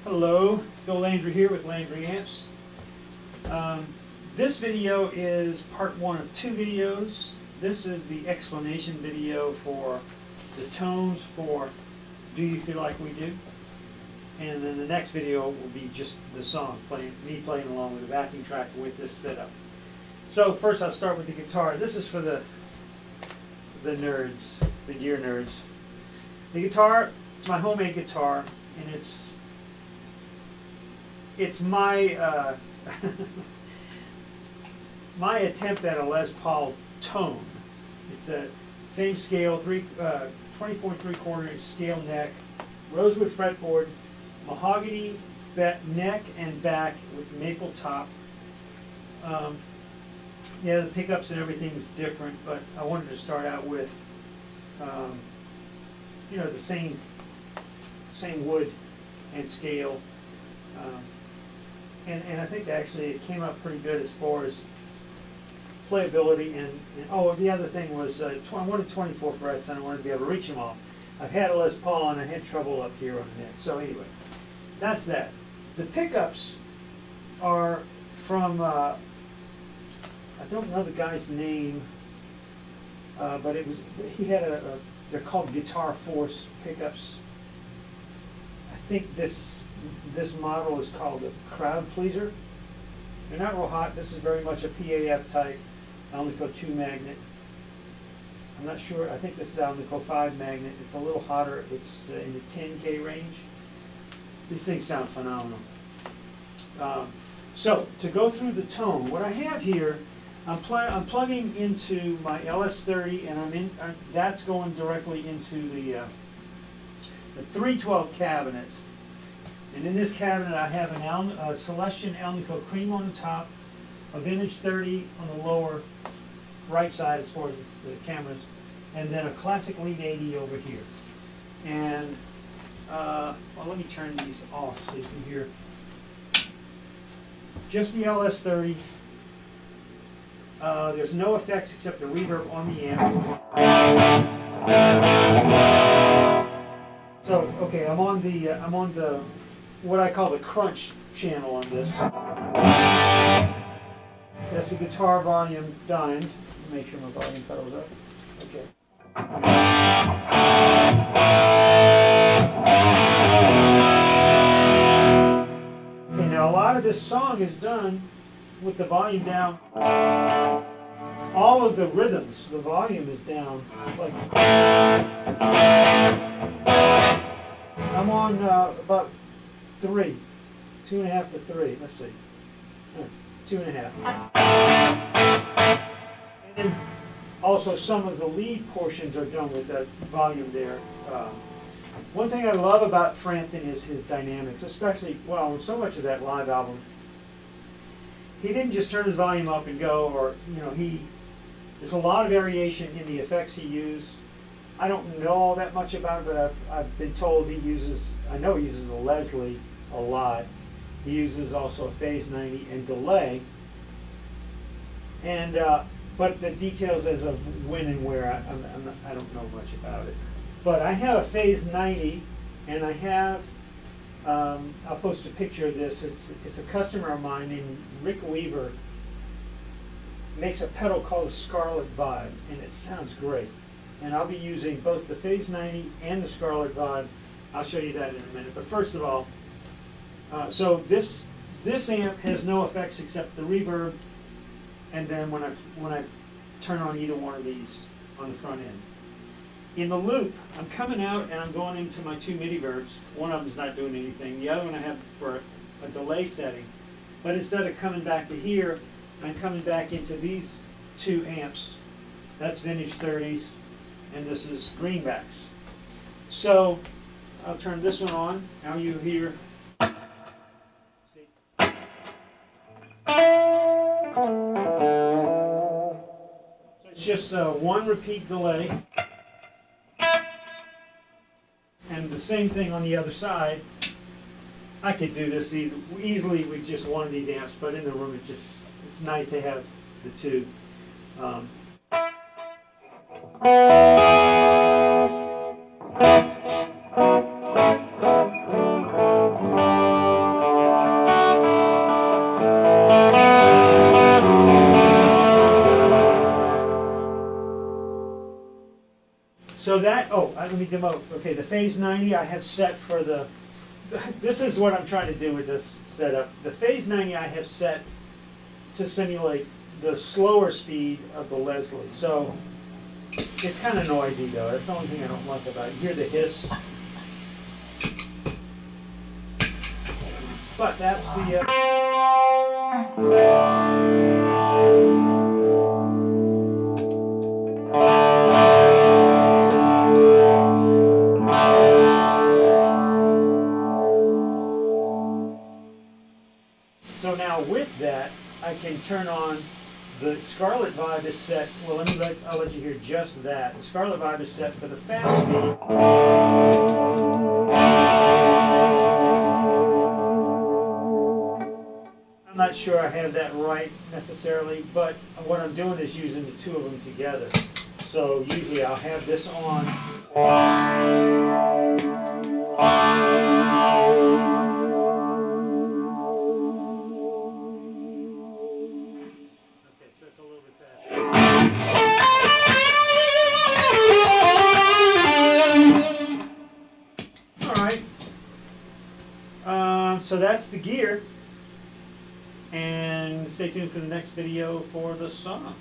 Hello, Bill Landry here with Landry Amps. This video is part one of two videos. This is the explanation video for the tones for Do You Feel Like We Do? And then the next video will be just the song, me playing along with the backing track with this setup. So first I'll start with the guitar. This is for the nerds, the gear nerds. The guitar, it's my homemade guitar, and it's my my attempt at a Les Paul tone. It's a same scale, 24 3/4 inch scale neck, rosewood fretboard, mahogany neck and back with maple top. Yeah, the pickups and everything is different, but I wanted to start out with you know, the same wood and scale. And I think actually it came up pretty good as far as playability and oh, the other thing was I wanted 24 frets and I wanted to be able to reach them all. I've had a Les Paul and I had trouble up here on the neck. So anyway, that's that. The pickups are from I don't know the guy's name, but he had they're called Guitar Force pickups. I think this model is called a Crowd Pleaser. They're not real hot. This is very much a PAF type Alnico 2 magnet. I'm not sure. I think this is Alnico 5 magnet. It's a little hotter. It's in the 10K range. These things sound phenomenal. So to go through the tone, what I have here, I'm plugging into my LS30, and that's going directly into the 312 cabinet. And in this cabinet, I have a Celestion Alnico Cream on the top, a Vintage 30 on the lower right side as far as the cameras, and then a Classic Lead 80 over here. And well, let me turn these off so you can hear just the LS30. There's no effects except the reverb on the amp. So okay, I'm on the what I call the crunch channel on this. That's the guitar volume dying. Make sure my volume pedal's up. Okay. Okay, now a lot of this song is done with the volume down. All of the rhythms, the volume is down. Like I'm on about 3, 2.5 to 3. Let's see, 2.5. And then also some of the lead portions are done with that volume there. One thing I love about Frampton is his dynamics, especially, well, so much of that live album. He didn't just turn his volume up and go, or, you know, there's a lot of variation in the effects he used. I don't know all that much about it, but I've been told I know he uses a Leslie a lot. He uses also a Phase 90 and delay. And, but the details as of when and where, I don't know much about it. But I have a Phase 90, and I have, I'll post a picture of this. It's a customer of mine named Rick Weaver. Makes a pedal called the Scarlet Vibe, and it sounds great. And I'll be using both the Phase 90 and the Scarlet Vibe. I'll show you that in a minute. But first of all, so this amp has no effects except the reverb, and then when I turn on either one of these on the front end. In the loop, I'm coming out and I'm going into my 2 MIDI verbs. One of them's not doing anything. The other one I have for a delay setting. But instead of coming back to here, I'm coming back into these 2 amps. That's Vintage 30s, and this is greenbacks. So I'll turn this one on. Now you hear. See. So it's just one repeat delay. And the same thing on the other side. I could do this easily with just one of these amps, but in the room it's nice to have the 2. So that, let me demote. Okay, the phase 90 I have set for the, this is what I'm trying to do with this setup. The phase 90 I have set to simulate the slower speed of the Leslie. So it's kind of noisy though. That's the only thing I don't like about it. You hear the hiss. But that's the... So now with that, I can turn on the Scarlet Vibe is set. Well, I'll let you hear just that. The Scarlet Vibe is set for the fast speed. I'm not sure I have that right necessarily, but what I'm doing is using the two of them together. So usually I'll have this on. So that's the gear, and stay tuned for the next video for the song.